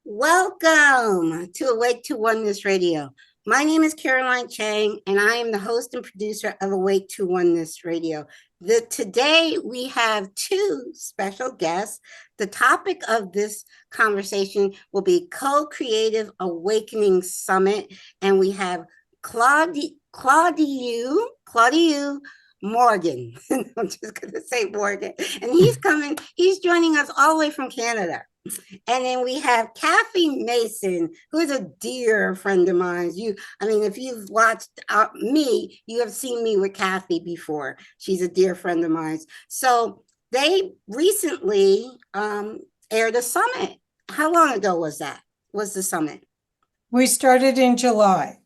Welcome to Awake to Oneness Radio. My name is Caroline Chang, and I am the host and producer of Awake to Oneness Radio. Today, we have two special guests. The topic of this conversation will be Co-Creative Awakening Summit, and we have Claudiu Morgan. I'm just going to say Morgan. And he's joining us all the way from Canada. And then we have Kathy Mason, who is a dear friend of mine. If you've watched me, you have seen me with Kathy before. She's a dear friend of mine. So they recently aired a summit. How long ago was the summit? We started in July.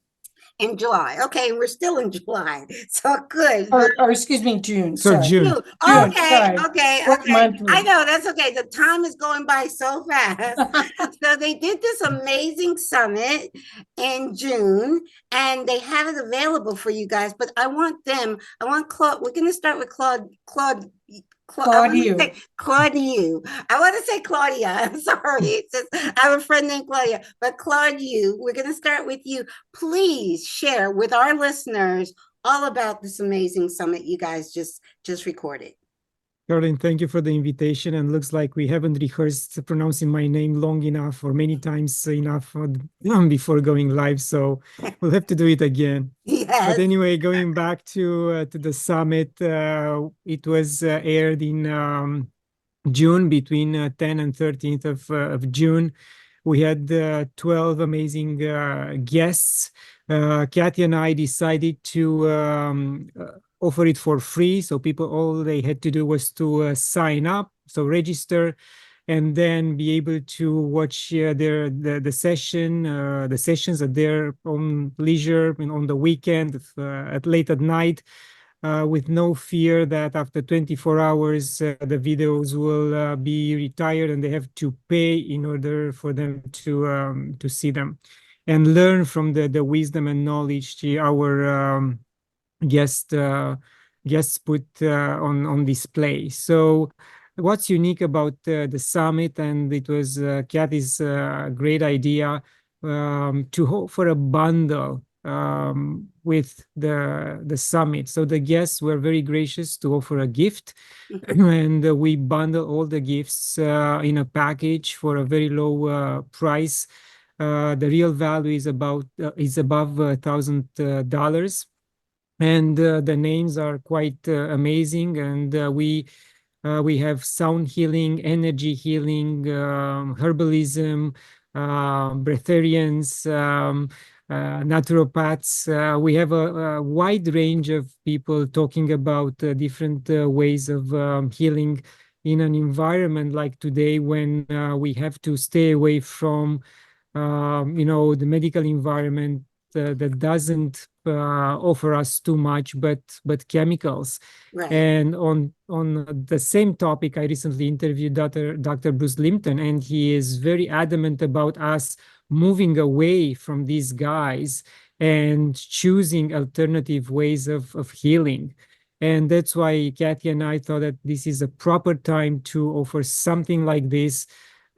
In July. Okay, we're still in July. So good. Or excuse me, June. So sorry. June. Okay. Monthly. I know, that's okay. The time is going by so fast. So they did this amazing summit in June, and they have it available for you guys. But we're going to start with Claudiu. Claudiu. I want to say Claudia. I'm sorry. I have a friend named Claudia, but Claudiu, we're going to start with you. Please share with our listeners all about this amazing summit you guys just recorded. Caroline, thank you for the invitation. And looks like we haven't rehearsed pronouncing my name long enough or many times enough before going live. So we'll have to do it again. Yes. But anyway, going back to the summit, it was aired in June, between 10 and 13th of June. We had 12 amazing guests. Kathy and I decided to offer it for free. So all they had to do was to sign up, so register, and then be able to watch the sessions at their own leisure and on the weekend, late at night, with no fear that after 24 hours the videos will be retired and they have to pay in order for them to see them and learn from the wisdom and knowledge our guests put on display. So what's unique about the summit, and it was Kathy's great idea to offer a bundle with the summit. So the guests were very gracious to offer a gift, and we bundle all the gifts in a package for a very low price. The real value is above $1,000. And the names are quite amazing, and we have sound healing, energy healing, herbalism, breatharians, naturopaths. We have a wide range of people talking about different ways of healing in an environment like today, when we have to stay away from the medical environment that doesn't offer us too much, but chemicals. Right. And on the same topic, I recently interviewed Dr. Bruce Limpton, and he is very adamant about us moving away from these guys and choosing alternative ways of healing. And that's why Kathy and I thought that this is a proper time to offer something like this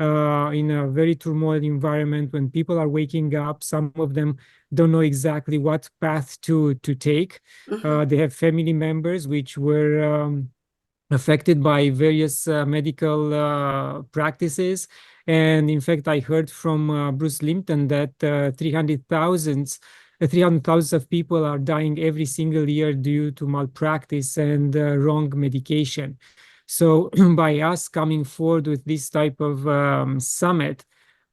in a very turmoil environment, when people are waking up. Some of them don't know exactly what path to take. They have family members which were affected by various medical practices. And in fact, I heard from Bruce Limpton that 300,000 of people are dying every single year due to malpractice and wrong medication. So by us coming forward with this type of summit,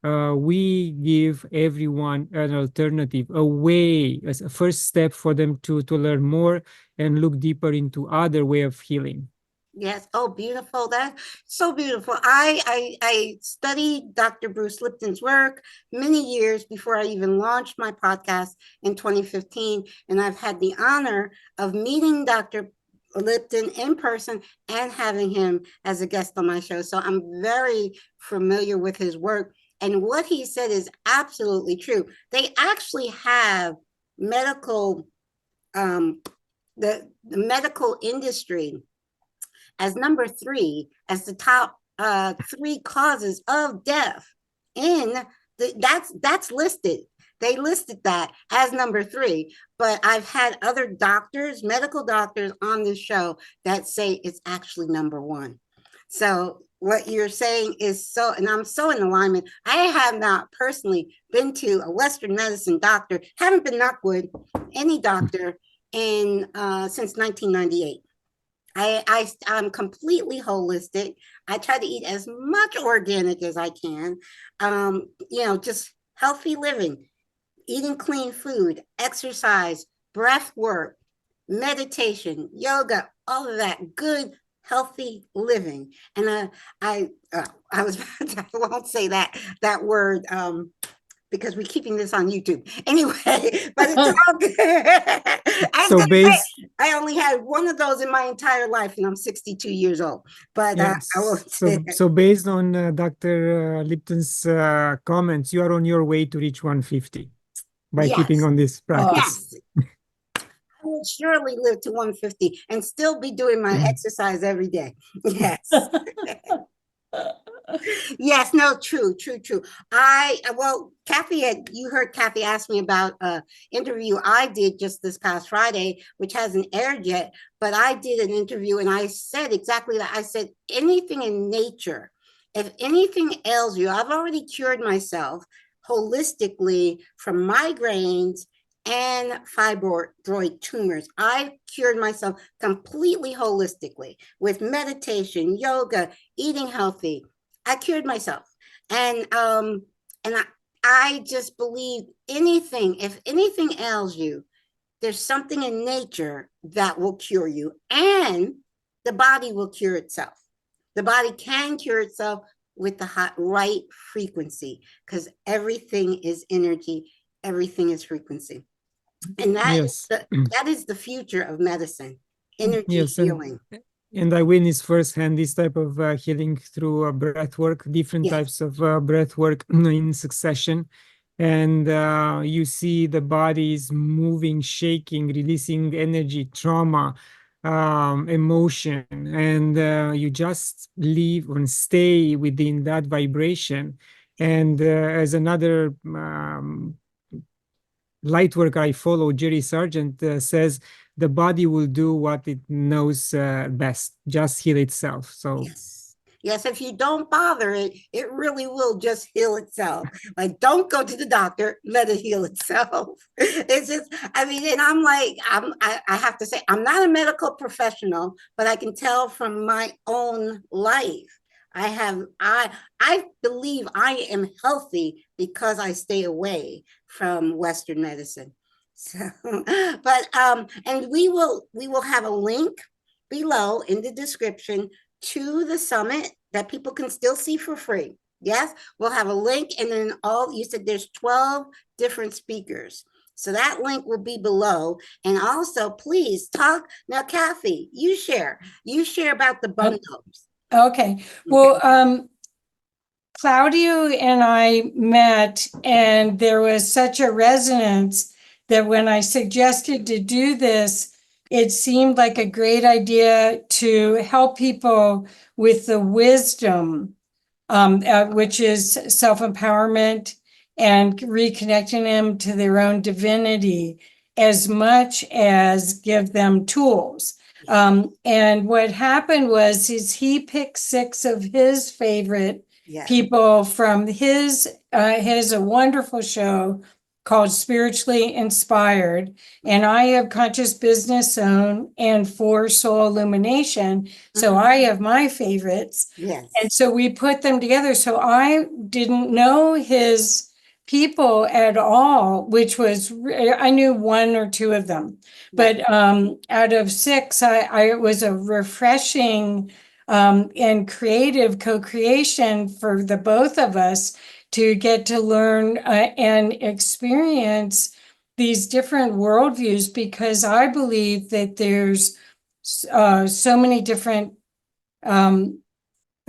we give everyone an alternative, a way, as a first step for them to learn more and look deeper into other way of healing. Yes. Oh, beautiful. That's so beautiful. I studied Dr. Bruce Lipton's work many years before I even launched my podcast in 2015. And I've had the honor of meeting Dr. Lipton in person and having him as a guest on my show. So I'm very familiar with his work. And what he said is absolutely true. They actually have medical, the medical industry as number 3, as the top 3 causes of death in That's listed. They listed that as number 3, but I've had other doctors, medical doctors on this show that say it's actually number 1. So what you're saying is so, and I'm so in alignment. I have not personally been to a Western medicine doctor, haven't been, knock wood, any doctor in since 1998. I'm completely holistic. I try to eat as much organic as I can. Just healthy living, eating clean food, exercise, breath work, meditation, yoga, all of that good, healthy living. And I was I won't say that word because we're keeping this on YouTube anyway. But it's all good. So based, I only had one of those in my entire life, and I'm 62 years old. But yes. I won't So say so based on Dr. Lipton's comments, you are on your way to reach 150 by keeping yes, on this practice. yes. I will surely live to 150 and still be doing my exercise every day. Yes. Yes, no, true. Kathy you heard Kathy ask me about an interview I did just this past Friday, which hasn't aired yet, but I did an interview and I said exactly that. I said, anything in nature, if anything ails you, I've already cured myself holistically from migraines and fibroid tumors. I cured myself completely holistically with meditation, yoga, eating healthy. I cured myself. And I just believe if anything ails you, there's something in nature that will cure you, and the body will cure itself. The body can cure itself with the right frequency, because everything is energy, everything is frequency. And Yes. that is the future of medicine, energy Yes, healing. and I witnessed firsthand this type of healing through breath work, different Yes. types of breath work in succession. And you see the body is moving, shaking, releasing energy, trauma, emotion, and you just live and stay within that vibration. And as another light worker I follow, Jerry Sargent, says the body will do what it knows best, just heal itself. So yes, if you don't bother it, it really will just heal itself. Like, don't go to the doctor, let it heal itself. It's just, I mean, and I'm like, I have to say, I'm not a medical professional, but I can tell from my own life. I believe I am healthy because I stay away from Western medicine. So, but and we will have a link below in the description to the summit that people can still see for free. Yes, we'll have a link, and then you said there's 12 different speakers. So that link will be below. And also, please talk now, Kathy, you share about the bundles. Okay. Well, Claudiu and I met, and there was such a resonance that when I suggested to do this, it seemed like a great idea to help people with the wisdom, which is self-empowerment and reconnecting them to their own divinity, as much as give them tools. And what happened was he picked 6 of his favorite people from his a wonderful show called Spiritually Inspired, and I have Conscious Business Zone and 4 Soul Illumination. So I have my favorites. Yes. And so we put them together. So I didn't know his people at all, which was, I knew 1 or 2 of them. But out of 6, it was a refreshing and creative co-creation for the both of us to get to learn and experience these different worldviews, because I believe that there's so many different, I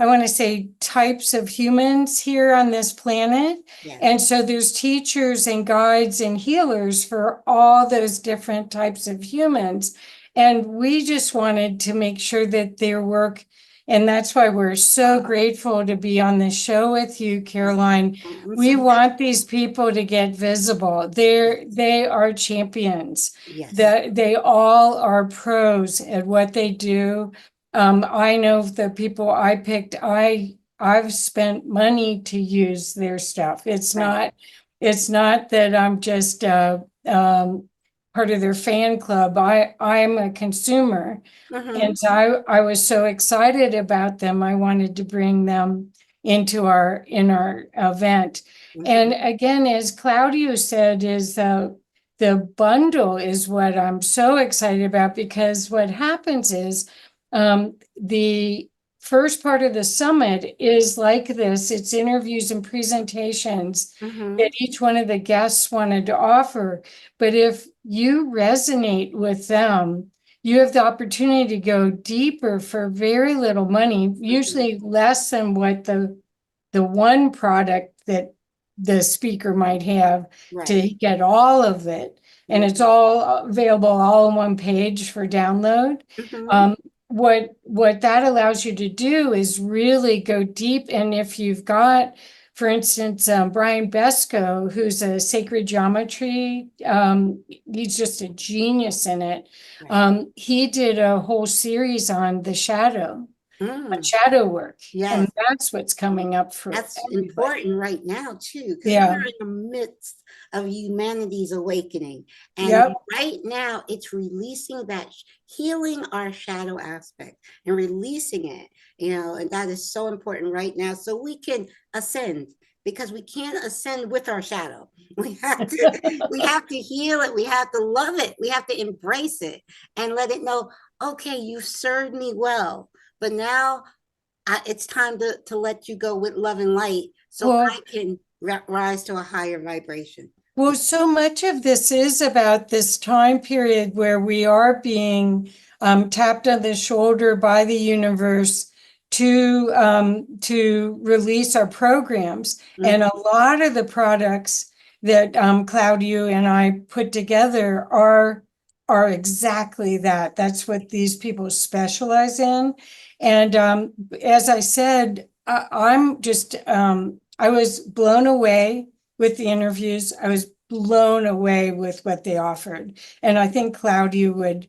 want to say, types of humans here on this planet. Yes. And so there's teachers and guides and healers for all those different types of humans. And we just wanted to make sure that their work And that's why we're so grateful to be on the show with you, Caroline. I'm We so want these people to get visible. They are champions. yes. They all are pros at what they do. I know the people I picked, I've spent money to use their stuff. It's Right. not that I'm just part of their fan club. I'm a consumer. Mhm. And so I was so excited about them. I wanted to bring them into our event. And Mhm. again, as Claudio said, is the bundle is what I'm so excited about, because what happens is the first part of the summit is like this. It's interviews and presentations Mhm. that each one of the guests wanted to offer. But if you resonate with them, you have the opportunity to go deeper for very little money, usually less than what the one product that the speaker might have, to Right. get all of it. And it's all available all on one page for download. Mhm. What that allows you to do is really go deep. And if you've got, for instance, Brian Besco, who's a sacred geometry, he's just a genius in it. Right. He did a whole series on the shadow Mm. work. And Yes. that's what's coming up for That's everybody. important right now too, because Yeah. we're in the midst of humanity's awakening. And Yep. right now it's releasing that, healing our shadow aspect and releasing it, and that is so important right now, so we can ascend, because we can't ascend with our shadow. We have to heal it. We have to love it. We have to embrace it and let it know, okay, you served me well, but now it's time to let you go with love and light, so I Well, can rise to a higher vibration. well, so much of this is about this time period where we are being tapped on the shoulder by the universe to release our programs. And a lot of the products that Claudio and I put together are exactly that. That's what these people specialize in. And as I said, I'm just I was blown away with the interviews. I was blown away with what they offered. And I think Claudia would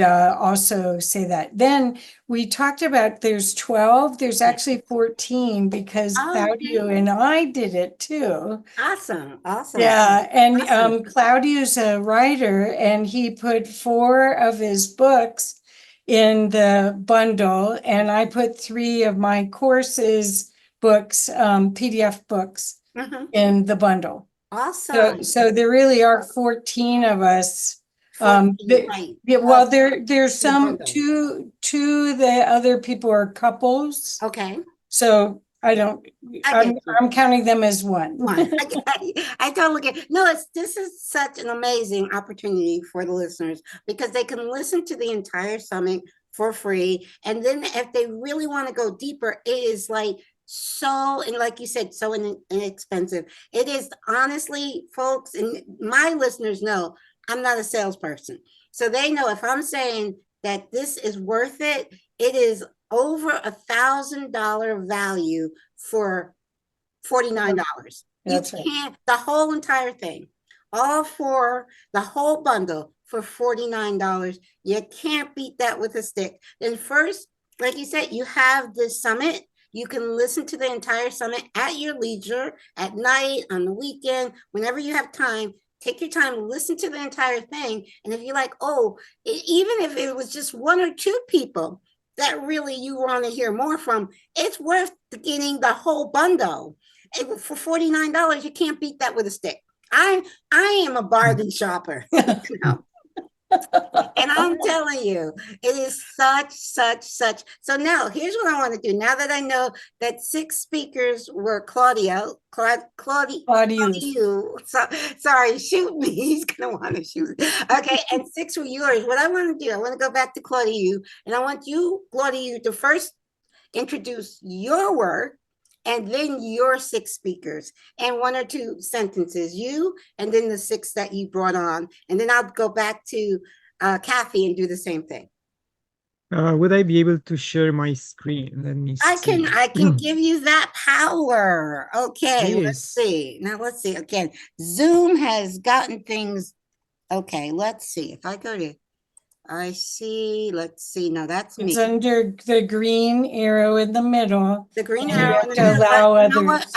also say that. Then we talked about there's 12, there's actually 14, because Oh, Claudio okay. and I did it too. Awesome. Awesome. Yeah, and Awesome. Claudio's a writer, and he put 4 of his books in the bundle, and I put 3 of my courses books, PDF books, Mhm. in the bundle. Awesome. So there really are 14 of us. 14, right. Yeah, well, there's In the some bundle. two of the other people are couples. Okay. So I don't, I get you. I'm counting them as one. One. I totally get. No, this is such an amazing opportunity for the listeners, because they can listen to the entire summit for free, and then if they really want to go deeper, it is like so, and like you said, so inexpensive. It is, honestly, folks, and my listeners know I'm not a salesperson, so they know if I'm saying that this is worth it, it is over $1,000 value for $49. You That's right. can't, the whole entire thing, all for the whole bundle for $49. You can't beat that with a stick. Then first, like you said, you have the summit. You can listen to the entire summit at your leisure, at night, on the weekend, whenever you have time. Take your time, listen to the entire thing. And if you're like, oh, even if it was just 1 or 2 people that really you want to hear more from, it's worth getting the whole bundle. For $49, you can't beat that with a stick. I am a bargain shopper. And I'm telling you, it is such. So now here's what I want to do. Now that I know that 6 speakers were Claudio, sorry, shoot me. He's gonna want to shoot. Okay, and 6 were yours. What I want to do, I want to go back to Claudio, and I want you, Claudio, to first introduce your work, and then your 6 speakers, and 1 or 2 sentences, you, and then the 6 that you brought on. And then I'll go back to Kathy and do the same thing. Would I be able to share my screen? Let me I see. can give you that power. Okay, let's Please. see. Now let's see. Again, Zoom has gotten things. Okay, let's see. If I go to I see, let's see. No, that's It's me. under the green arrow in the middle. The green And you arrow have in the to middle, but allow you know what? others.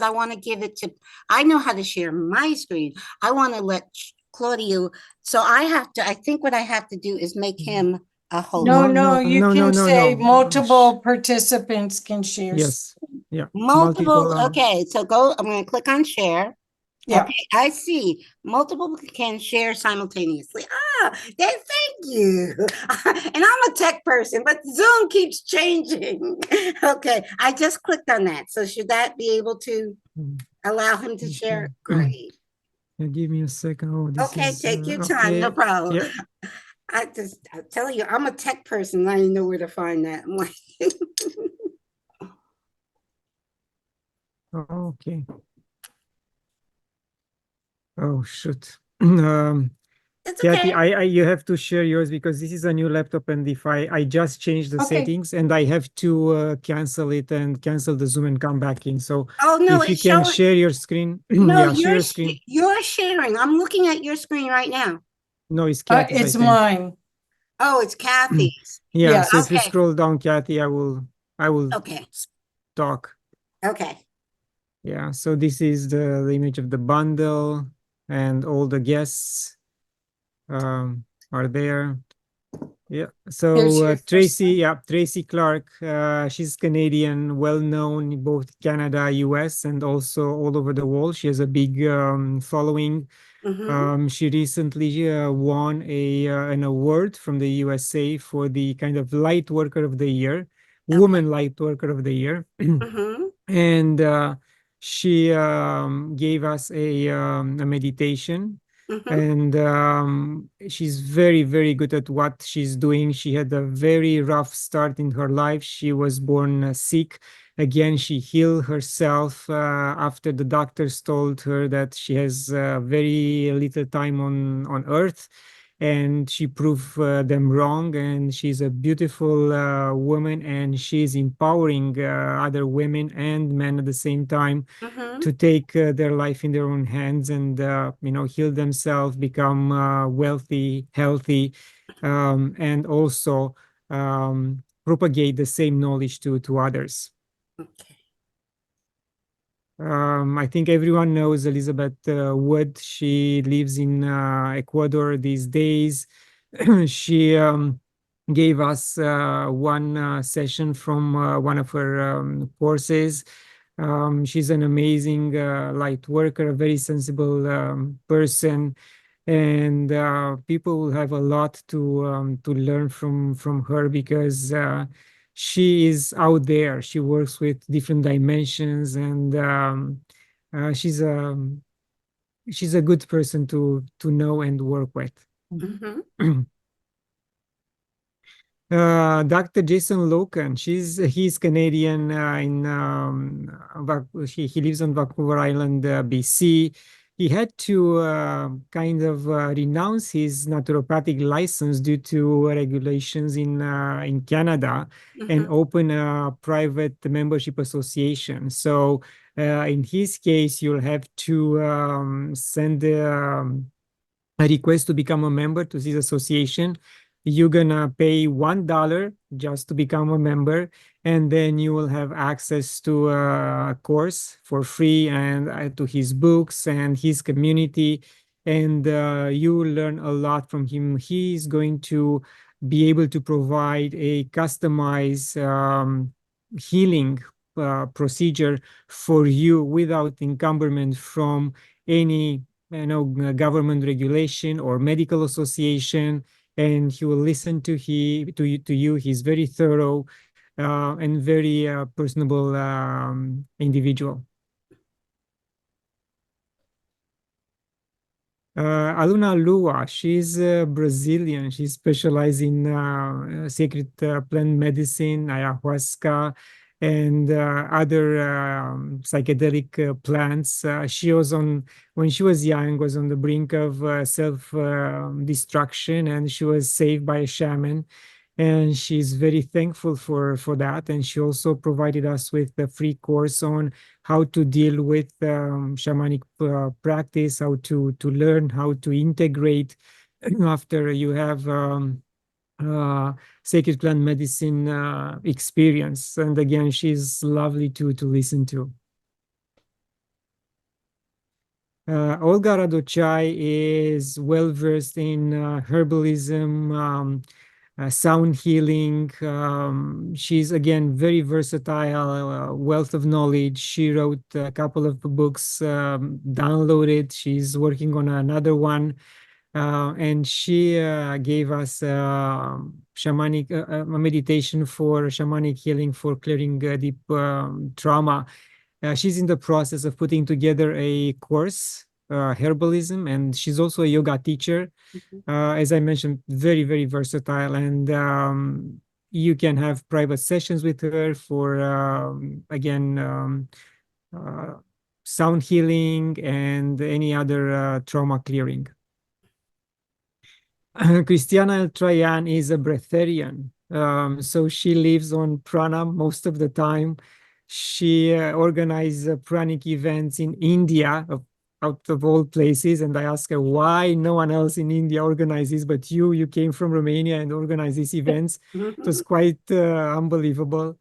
I want to give it to, I know how to share my screen. I want to let Claudio, so I think what I have to do is make him a host. No, you no, can say no. multiple participants can share. Yes. Yeah. Multiple, Multiple. okay, so go, I'm going to click on share. Yeah. Okay, I see. Multiple can share simultaneously. Thank you. And I'm a tech person, but Zoom keeps changing. Okay, I just clicked on that. So should that be able to allow him to share? Great. Yeah, give me a second. Oh, this Okay, is take your time. No okay. problem. Yeah. I tell you, I'm a tech person. I didn't know where to find that. I'm like, Okay. Oh, shoot. it's Kathy, okay. you have to share yours because this is a new laptop, and if I just changed the Okay. settings and I have to cancel it and cancel the Zoom and come back in. So Oh no, if you it's can showing. share your screen, No, yeah, share your screen. you're sharing. I'm looking at your screen right now. No, it's Kathy's, I It's think. mine. Oh, it's Kathy's. Yeah, Yes. so if you Okay. scroll down, Kathy, I will Okay. talk. Okay. Yeah, so this is the image of the bundle, and all the guests are there. Yeah. Here's So your first Tracy, one. yeah, Tracy Clark, she's Canadian, well known in both Canada, US, and also all over the world. She has a big following. Mm-hmm. She recently won an award from the USA for the kind of light worker of the year, Okay. woman light worker of the year. Mm-hmm. And she gave us a meditation, Mm-hmm. and she's very, very good at what she's doing. She had a very rough start in her life. She was born sick. Again, she healed herself after the doctors told her that she has very little time on earth, and she proved them wrong. And she's a beautiful woman, and she's empowering other women and men at the same time Mm-hmm. to take their life in their own hands, and heal themselves, become wealthy, healthy, and also propagate the same knowledge to others. Okay. I think everyone knows Elizabeth Wood. She lives in Ecuador these days. She gave us one session from one of her courses. She's an amazing light worker, a very sensible person, and people will have a lot to learn from her, because she is out there. She works with different dimensions, and uh, she's a she's a good person to know and work with. Mm-hmm. Dr. Jason Loken, he's Canadian. He lives on Vancouver Island, BC. He had to kind of renounce his naturopathic license due to regulations in Canada, and Mm-hmm. open a private membership association. So in his case, you'll have to send a request to become a member to this association. You're gonna pay $1 just to become a member, and then you will have access to a course for free, and to his books and his community, and you will learn a lot from him. He's going to be able to provide a customized healing procedure for you without encumberment from any government regulation or medical association, and he will listen to you. He's very thorough and very personable individual. Aluna Lua, she's Brazilian. She specializes in sacred plant medicine, ayahuasca, and other psychedelic plants. She was when she was young, was on the brink of self destruction, and she was saved by a shaman. and she's very thankful for that. And she also provided us with a free course on how to deal with shamanic practice, how to learn how to integrate after you have sacred plant medicine experience. And again, she's lovely to listen to. Olga Radochai is well versed in herbalism, sound healing. She's again very versatile, wealth of knowledge. She wrote a couple of books, downloaded. She's working on another one. And she gave us shamanic a meditation for shamanic healing for clearing deep trauma. She's in the process of putting together a course, herbalism, and she's also a yoga teacher. As I mentioned, very, very versatile, and you can have private sessions with her for, again, sound healing and any other trauma clearing. Christiana El Trayan is a breatharian. So she lives on prana most of the time. She organizes pranic events in India, out of all places. And I ask her why no one else in India organizes, but you came from Romania and organize these events. It was quite unbelievable.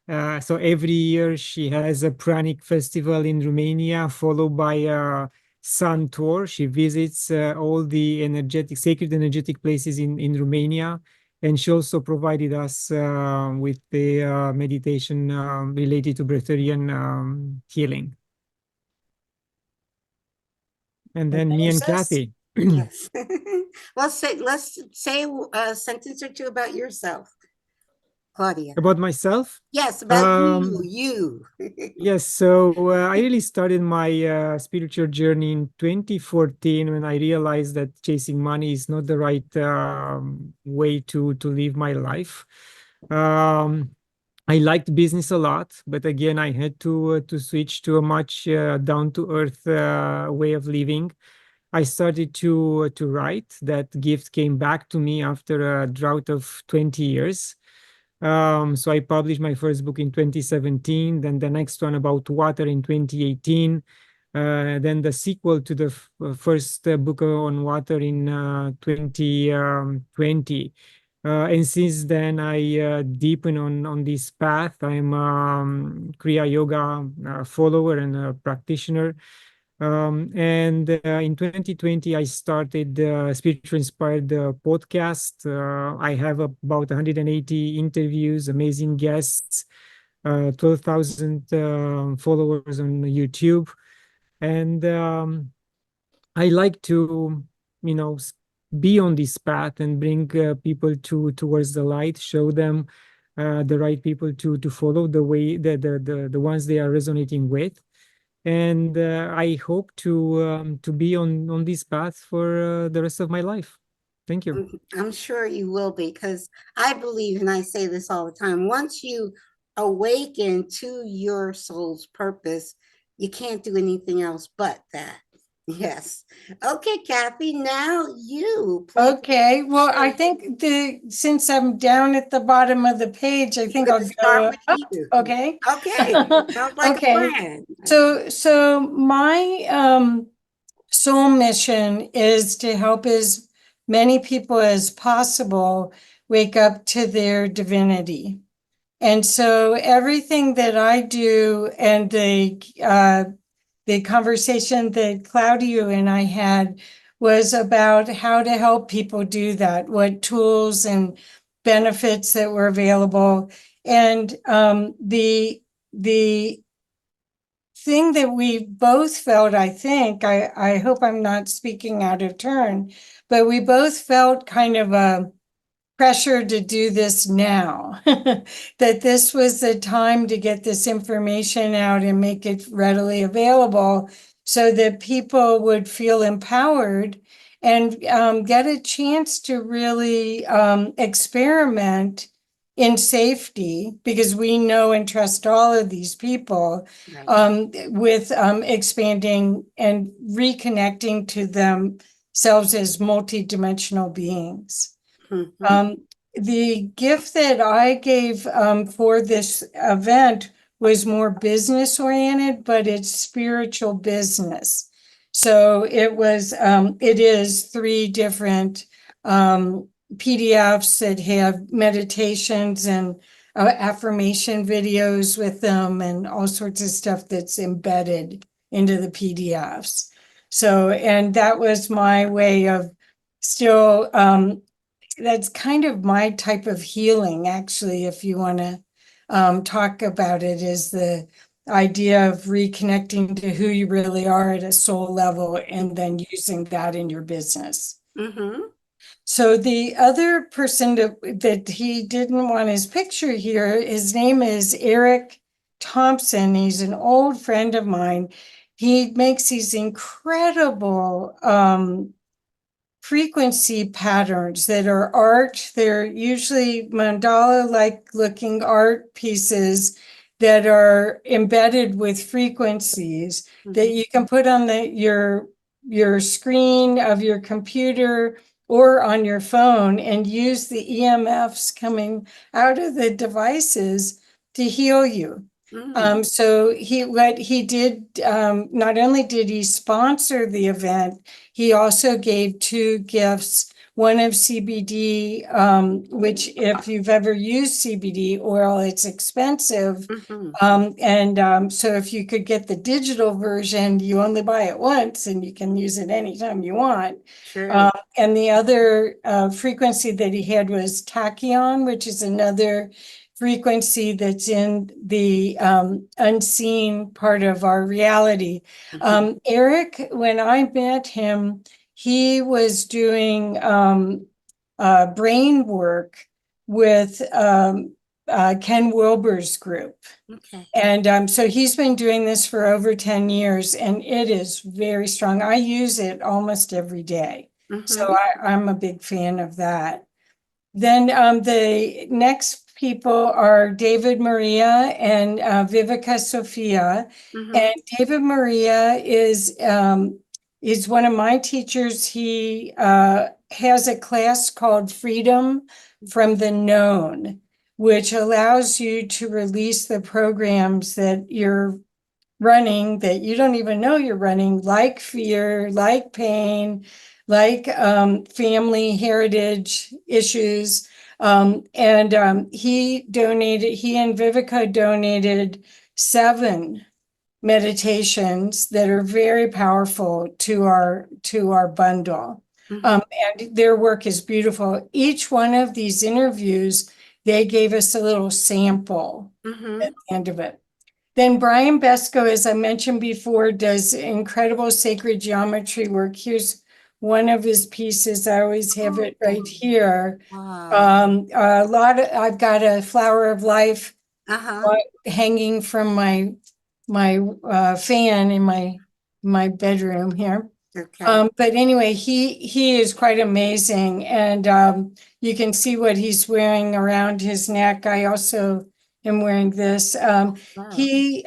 So every year she has a pranic festival in Romania, followed by a sun tour. She visits all the sacred energetic places in Romania. And she also provided us with the meditation related to breatharian healing. And then me and Kathy. Yes. Well, let's say a sentence or two about yourself, Claudia. About myself? Yes, about you. Yes, so I really started my spiritual journey in 2014 when I realized that chasing money is not the right way to live my life. I liked business a lot, but again, I had to switch to a much down-to-earth way of living. I started to write. That gift came back to me after a drought of 20 years. So I published my first book in 2017, then the next one about water in 2018, then the sequel to the first book on water in 2020. And since then, I deepen on this path. I'm Kriya Yoga follower and a practitioner. And in 2020, I started the Spiritual Inspired podcast. I have about 180 interviews, amazing guests, 12,000 followers on YouTube. And I like to, be on this path and bring people towards the light, show them the right people to follow, the way the ones they are resonating with. And I hope to be on this path for the rest of my life. Thank you. I'm sure you will be, because I believe, and I say this all the time, once you awaken to your soul's purpose, you can't do anything else but that. Yes. Okay, Kathy, now you. Please. Okay, well, I think since I'm down at the bottom of the page, I think I'll start go with up. you. Okay. Okay. Sounds like Okay. a plan. So my soul mission is to help as many people as possible wake up to their divinity. And so everything that I do, and the conversation that Claudiu and I had was about how to help people do that, what tools and benefits that were available. And the thing that we both felt, I think, I hope I'm not speaking out of turn, but we both felt kind of a pressure to do this now, that this was the time to get this information out and make it readily available so that people would feel empowered and get a chance to really experiment in safety, because we know and trust all of these people, with expanding and reconnecting to themselves as multidimensional beings. the gift that I gave for this event was more business oriented, but it's spiritual business. So it is 3 different PDFs that have meditations and affirmation videos with them and all sorts of stuff that's embedded into the PDFs. So, and that was my way of still, that's kind of my type of healing, actually, if you want to talk about it, is the idea of reconnecting to who you really are at a soul level and then using that in your business. Mm-hmm. So the other person that he didn't want his picture here, his name is Eric Thompson. He's an old friend of mine. He makes these incredible frequency patterns that are art. They're usually mandala-like looking art pieces that are embedded with frequencies that you can put on your screen of your computer or on your phone and use the EMFs coming out of the devices to heal you. So what he did, not only did he sponsor the event, he also gave 2 gifts, one of CBD, which if you've ever used CBD oil, it's expensive. So if you could get the digital version, you only buy it once and you can use it anytime you want. Sure. And the other frequency that he had was tachyon, which is another frequency that's in the unseen part of our reality. Eric, when I met him, he was doing brain work with Ken Wilber's group. Okay. And so he's been doing this for over 10 years, and it is very strong. I use it almost every day. So I'm a big fan of that. Then the next people are David Maria and Vivica Sophia. And David Maria is one of my teachers. He has a class called Freedom from the Known, which allows you to release the programs that you're running that you don't even know you're running, like fear, like pain, like family heritage issues. He and Vivica donated 7 meditations that are very powerful to our bundle. And their work is beautiful. Each one of these interviews, they gave us a little sample at the end of it. Then Brian Besco, as I mentioned before, does incredible sacred geometry work. Here's one of his pieces. I always have it right here. Wow. I've got a flower of life hanging from my fan in my bedroom here. Okay. But anyway, he is quite amazing, and you can see what he's wearing around his neck. I also am wearing this. He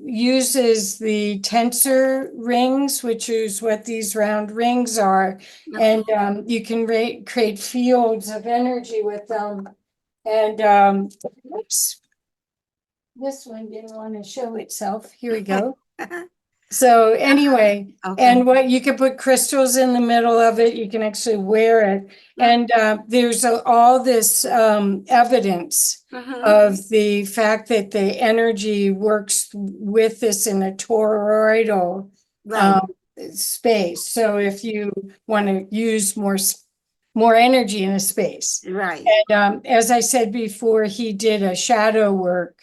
uses the tensor rings, which is what these round rings are, and you can create fields of energy with them. And oops, this one didn't want to show itself. Here we go. So anyway, and what you can put crystals in the middle of it, you can actually wear it. And there's all this evidence of the fact that the energy works with this in a toroidal space. So if you want to use more energy in a space. Right. And as I said before, he did a shadow work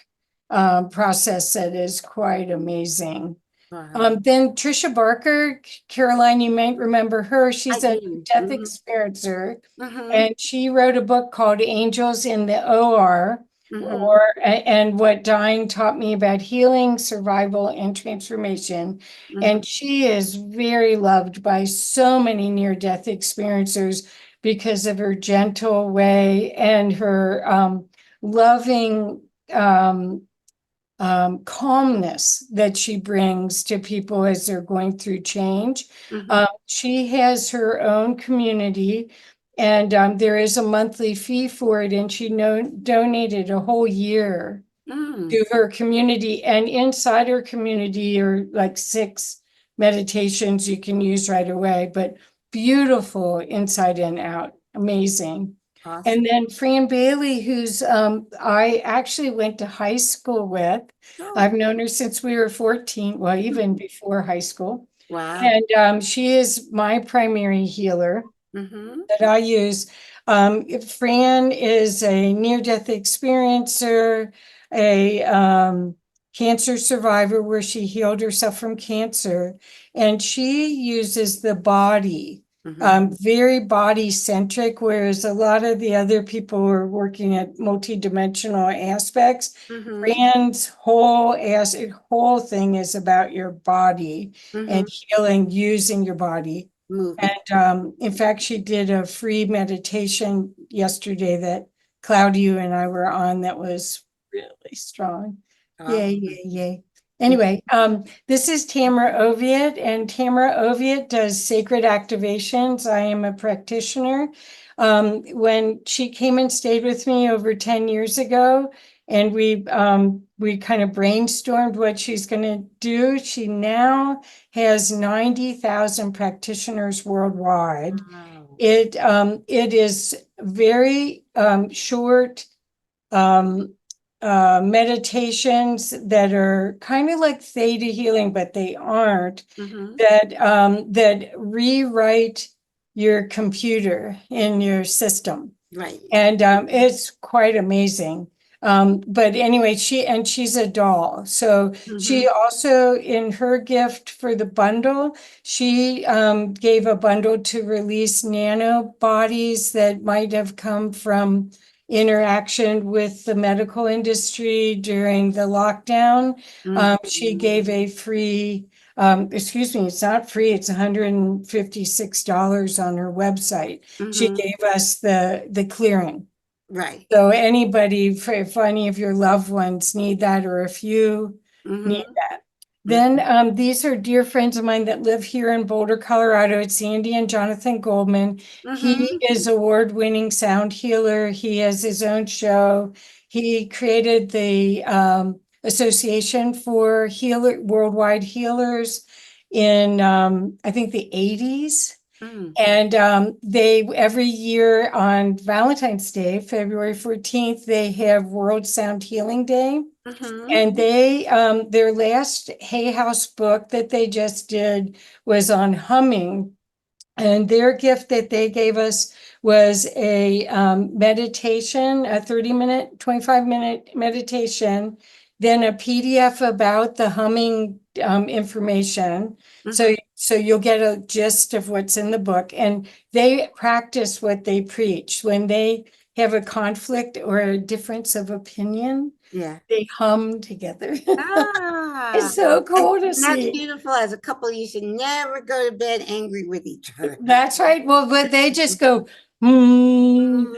process that is quite amazing. Then Trisha Barker, Caroline, you might remember her. She's a death experiencer, and she wrote a book called Angels in the OR, and what dying taught me about healing, survival, and transformation. And she is very loved by so many near-death experiencers because of her gentle way and her loving calmness that she brings to people as they're going through change. She has her own community, And there is a monthly fee for it, and she donated a whole year to her community. And inside her community are like 6 meditations you can use right away, but beautiful inside and out, amazing. Awesome. And then Fran Bailey, who's I actually went to high school with. Oh, I've known her since we were 14, well, even before high school. wow. And she is my primary healer that I use. Fran is a near-death experiencer, a cancer survivor where she healed herself from cancer, and she uses the body, very body-centric, whereas a lot of the other people are working at multidimensional aspects. Fran's whole thing is about your body and healing using your body. Movement. And in fact, she did a free meditation yesterday that Claudiu and I were on that was really strong. Yay, yay, yay. Anyway, this is Tamara Oviatt, and Tamara Oviatt does sacred activations. I am a practitioner. When she came and stayed with me over 10 years ago, and we kind of brainstormed what she's going to do. She now has 90,000 practitioners worldwide. Wow. It is very short meditations that are kind of like theta healing, but they aren't. That rewrite your computer in your system. Right. And it's quite amazing. But anyway, she's a doll. So she also, in her gift for the bundle, she gave a bundle to release nano bodies that might have come from interaction with the medical industry during the lockdown. She gave a free, it's not free, it's $156 on her website. She gave us the clearing. Right. So anybody, if any of your loved ones need that, or if you need that, then these are dear friends of mine that live here in Boulder, Colorado. It's Sandy and Jonathan Goldman. He is award-winning sound healer. He has his own show. He created the Association for Worldwide Healers in I think the 80s. And they every year on Valentine's Day, February 14th, they have World Sound Healing Day. And they their last Hay House book that they just did was on humming. And their gift that they gave us was a meditation, a 30-minute, 25-minute meditation, then a PDF about the humming information. So you'll get a gist of what's in the book. And they practice what they preach. When they have a conflict or a difference of opinion, they hum together. It's so cool to see. That's beautiful. As a couple, you should never go to bed angry with each other. That's right. Well, but they just go, anyway,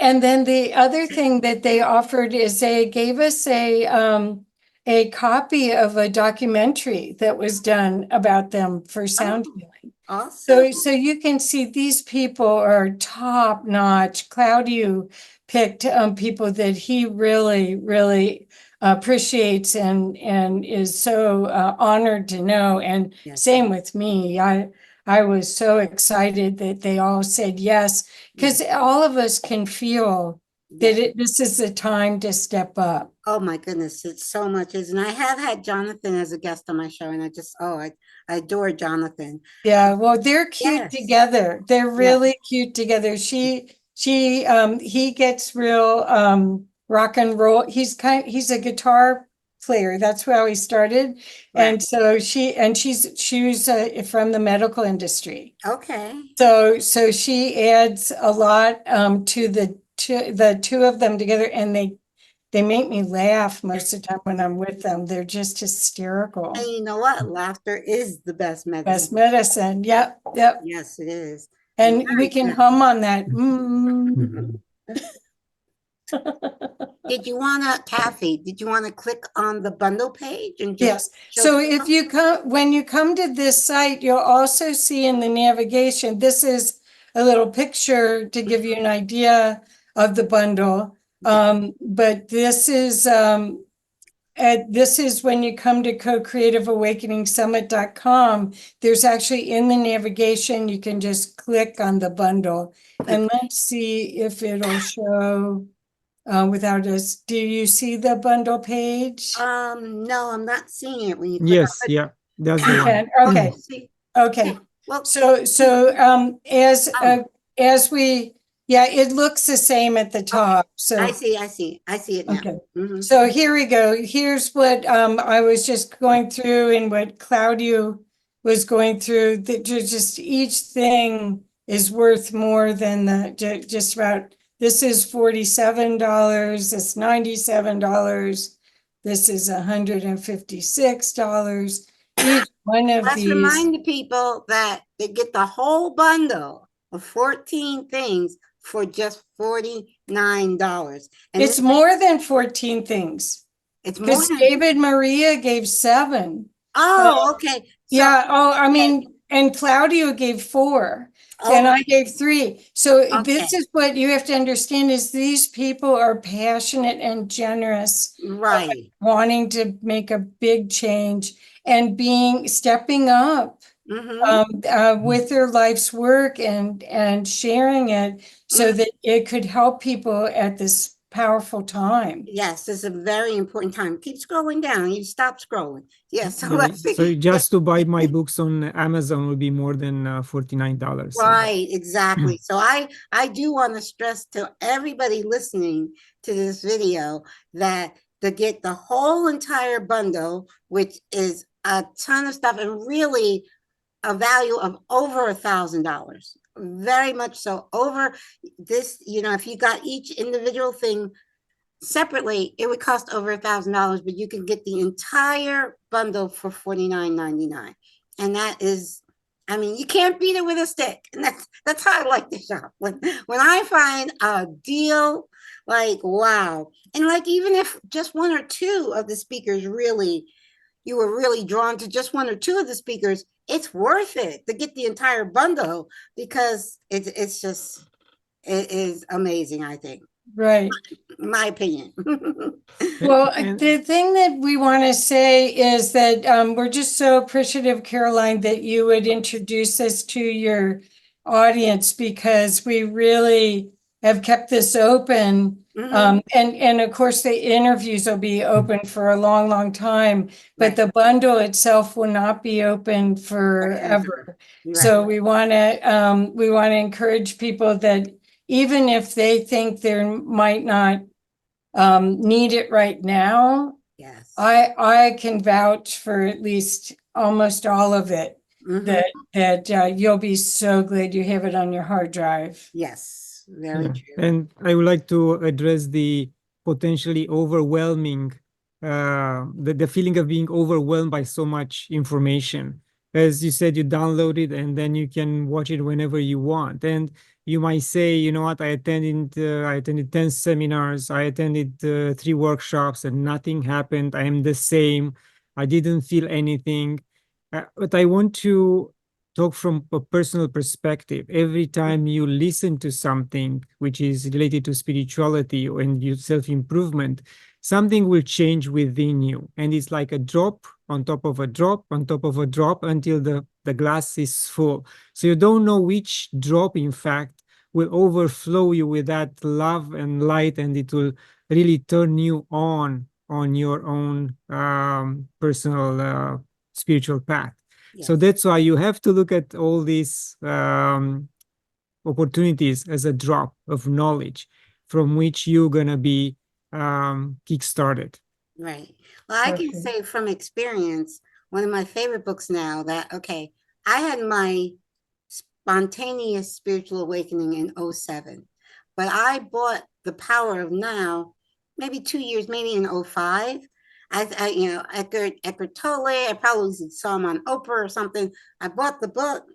and then the other thing that they offered is they gave us a copy of a documentary that was done about them for sound healing. Awesome. So you can see these people are top notch. Claudiu picked people that he really, really appreciates and is so honored to know. And same with me. I was so excited that they all said yes, because all of us can feel that this is the time to step up. Oh my goodness, it's so much. And I have had Jonathan as a guest on my show, and I adore Jonathan. Yeah, well, they're cute together. They're really cute together. He gets real rock and roll. He's a guitar player. That's how he started. And so she was from the medical industry. Okay. So she adds a lot to the two of them together, and they make me laugh most of the time when I'm with them. They're just hysterical. And you know what? Laughter is the best medicine. Best medicine. Yep. Yes, it is. And we can hum on that. Did you want to, Kathy, did you want to click on the bundle page? And yes. So if you come, when you come to this site, you'll also see in the navigation, this is a little picture to give you an idea of the bundle. But this is when you come to co-creativeawakeningsummit.com, there's actually in the navigation, you can just click on the bundle. And let's see if it'll show without us. Do you see the bundle page? No, I'm not seeing it when you click on Yes, it. yeah, that's the You one. can, okay, See, okay. well, So as we, yeah, it looks the same at the top, so. I see it now. Okay. Mhm. So here we go. Here's what I was just going through and what Claudiu was going through. That just each thing is worth more than just about. This is $47. This $97. This is $156. Each one of Let's these. remind the people that they get the whole bundle of 14 things for just $49. And It's more than 14 things. it's more Because than, David Maria gave 7. okay. So, Yeah, I mean, and Claudio gave 4, and I gave 3. So this is what you have to understand is these people are passionate and generous, right. wanting to make a big change and stepping up with their life's work and sharing it so that it could help people at this powerful time. Yes, it's a very important time. Keep scrolling down. You stop scrolling. Yes. So Yeah, let's see. so just to buy my books on Amazon will be more than $49. So. Right, exactly. So I do want to stress to everybody listening to this video that to get the whole entire bundle, which is a ton of stuff and really a value of over $1,000. Very much so. Over this, if you got each individual thing separately, it would cost over $1,000, but you can get the entire bundle for $49.99. And that is, I mean, you can't beat it with a stick. And that's how I like to shop. When I find a deal, like, wow. And like, even if just one or two of the speakers you were really drawn to just one or two of the speakers, it's worth it to get the entire bundle because it is amazing, I think. Right. My opinion. Well, the thing that we want to say is that we're just so appreciative, Caroline, that you would introduce us to your audience because we really have kept this open. And of course, the interviews will be open for a long, long time, but the bundle itself will not be open forever. Right. So we want to encourage people that even if they think they might not need it right now, Yes. I can vouch for at least almost all of it. That you'll be so glad you have it on your hard drive. Yes, very true. And I would like to address the potentially overwhelming, the feeling of being overwhelmed by so much information. As you said, you download it and then you can watch it whenever you want. And you might say, you know what, I attended 10 seminars, I attended 3 workshops and nothing happened. I am the same. I didn't feel anything. But I want to talk from a personal perspective. Every time you listen to something which is related to spirituality and your self-improvement, something will change within you. And it's like a drop on top of a drop on top of a drop until the glass is full. So you don't know which drop, in fact, will overflow you with that love and light, and it will really turn you on your own personal spiritual path. Yes. So that's why you have to look at all these opportunities as a drop of knowledge from which you're going to be kick-started. Right. Well, I can say from experience, one of my favorite books now that, I had my spontaneous spiritual awakening in 2007, but I bought The Power of Now maybe 2 years, maybe in 2005. Eckhart Tolle, I probably saw him on Oprah or something. I bought the book.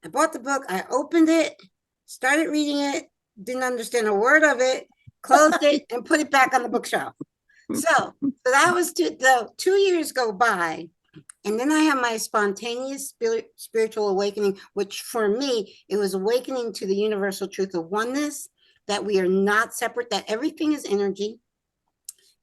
I opened it, started reading it, didn't understand a word of it, closed it, and put it back on the bookshelf. So that was 2 years go by. And then I have my spontaneous spiritual awakening, which for me, it was awakening to the universal truth of oneness, that we are not separate, that everything is energy.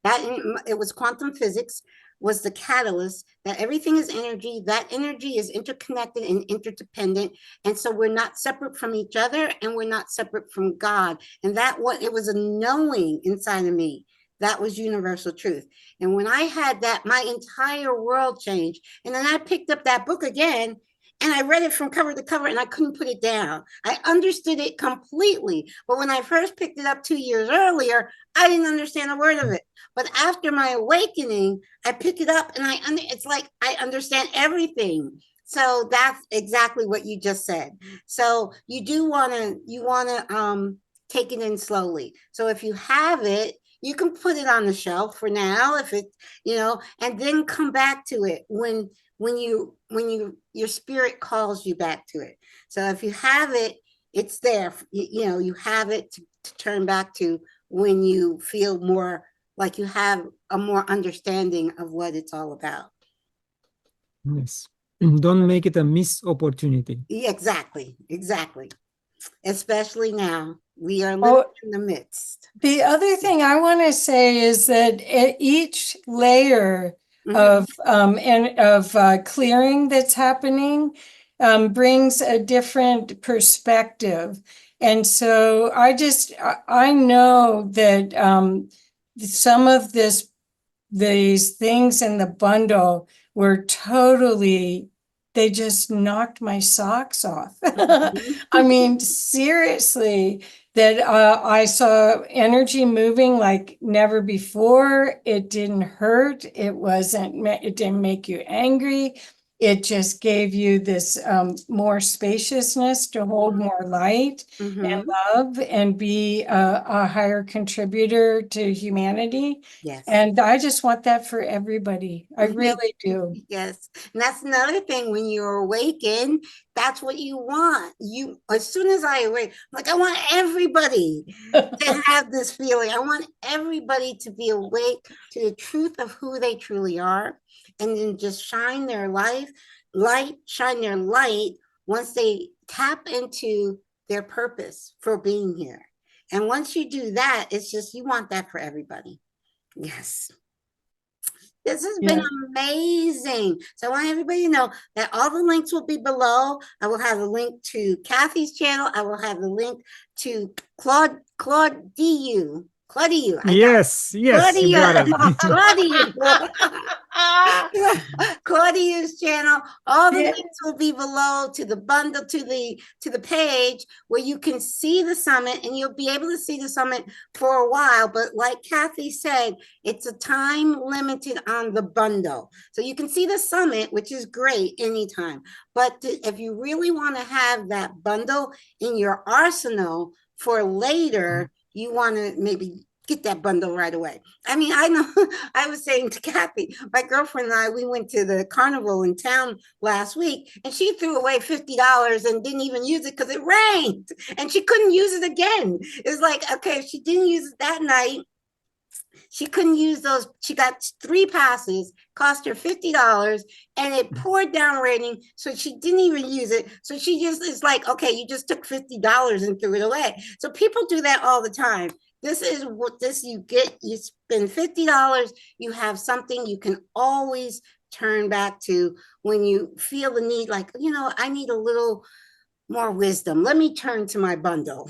That it was quantum physics was the catalyst, that everything is energy, that energy is interconnected and interdependent, and so we're not separate from each other, and we're not separate from God. And that what it was, a knowing inside of me, that was universal truth. And when I had that, my entire world changed. And then I picked up that book again, and I read it from cover to cover, and I couldn't put it down. I understood it completely. But when I first picked it up 2 years earlier, I didn't understand a word of it. But after my awakening, I pick it up, and it's like I understand everything. So that's exactly what you just said. So you want to take it in slowly. So if you have it, you can put it on the shelf for now, if it, and then come back to it when your spirit calls you back to it. So if you have it, it's there. You have it to turn back to when you feel more like you have a more understanding of what it's all about. Yes. Don't make it a missed opportunity. Exactly. Especially now, we are living in the midst. The other thing I want to say is that each layer of clearing that's happening brings a different perspective. And so I know that some of these things in the bundle were totally, they just knocked my socks off. I mean, seriously, that I saw energy moving like never before. It didn't hurt. It didn't make you angry. It just gave you this more spaciousness to hold more light and love and be a higher contributor to humanity. Yes. And I just want that for everybody. I really do. Yes. And that's another thing. When you're awakened, that's what you want. As soon as I awake, I want everybody to have this feeling. I want everybody to be awake to the truth of who they truly are, and then just shine their shine their light once they tap into their purpose for being here. And once you do that, it's just, you want that for everybody. Yes. This has been amazing. So I want everybody to know that all the links will be below. I will have a link to Kathy's channel. I will have the link to Claudiu. Yes, you got it. Claudiu's channel. All the links will be below to the bundle, to the page where you can see the summit, and you'll be able to see the summit for a while. But like Kathy said, it's a time limited on the bundle. So you can see the summit, which is great anytime. But if you really want to have that bundle in your arsenal for later, you want to maybe get that bundle right away. I mean, I know I was saying to Kathy, my girlfriend and I, we went to the carnival in town last week, and she threw away $50 and didn't even use it because it rained, and she couldn't use it again. It was like, okay, if she didn't use it that night, she couldn't use those. She got 3 passes, cost her $50, and it poured down raining, so she didn't even use it. So she just is like, okay, you just took $50 and threw it away. So people do that all the time. This is what you get. You spend $50, you have something you can always turn back to when you feel the need, like, I need a little more wisdom. Let me turn to my bundle,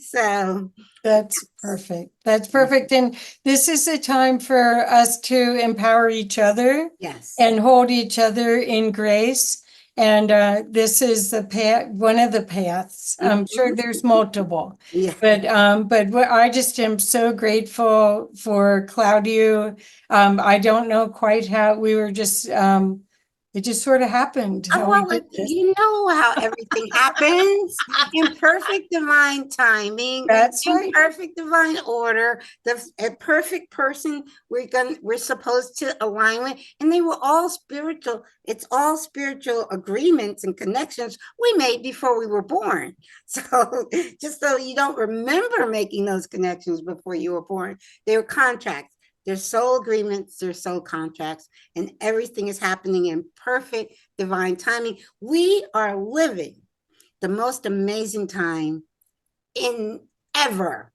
So that's perfect. That's perfect. And this is a time for us to empower each other. Yes. And hold each other in grace. And this is the path, one of the paths. I'm sure there's multiple. Yeah. But I just am so grateful for Claudiu. I don't know quite how we were just it just sort of happened. You know how everything happens in perfect divine timing. That's right. Perfect divine order. A perfect person we're supposed to align with, and they were all spiritual. It's all spiritual agreements and connections we made before we were born. So just so you don't remember making those connections before you were born, they were contracts. their soul agreements, their soul contracts, and everything is happening in perfect divine timing. We are living the most amazing time in ever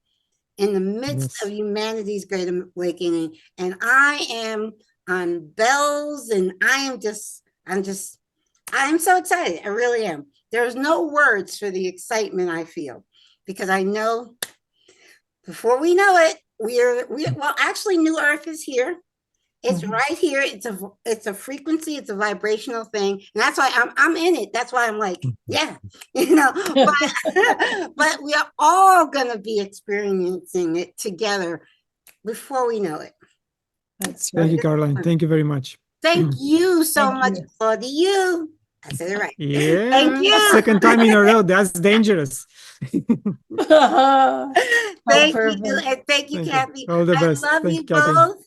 in the midst Yes. of humanity's great awakening. And I am on bells, and I'm so excited. I really am. There's no words for the excitement I feel, because I know before we know it, well, actually, New Earth is here. It's right here. It's a frequency. It's a vibrational thing, and that's why I'm in it. That's why I'm like, yeah, But we are all gonna be experiencing it together before we know it. That's Thank you, right. Caroline. Thank you very much. Thank you so Thank much, you. Claudiu. I said it right. Thank Yeah, you. second time in a row. That's dangerous. How Thank you, perfect. and thank you, Thank you. Kathy. All the I best. love Thank you you, Catherine. both,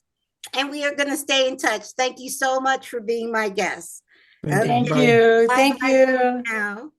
and we are gonna stay in touch. Thank you so much for being my guest. Thank you. Okay, Thank Bye. you. bye Thank bye you. now.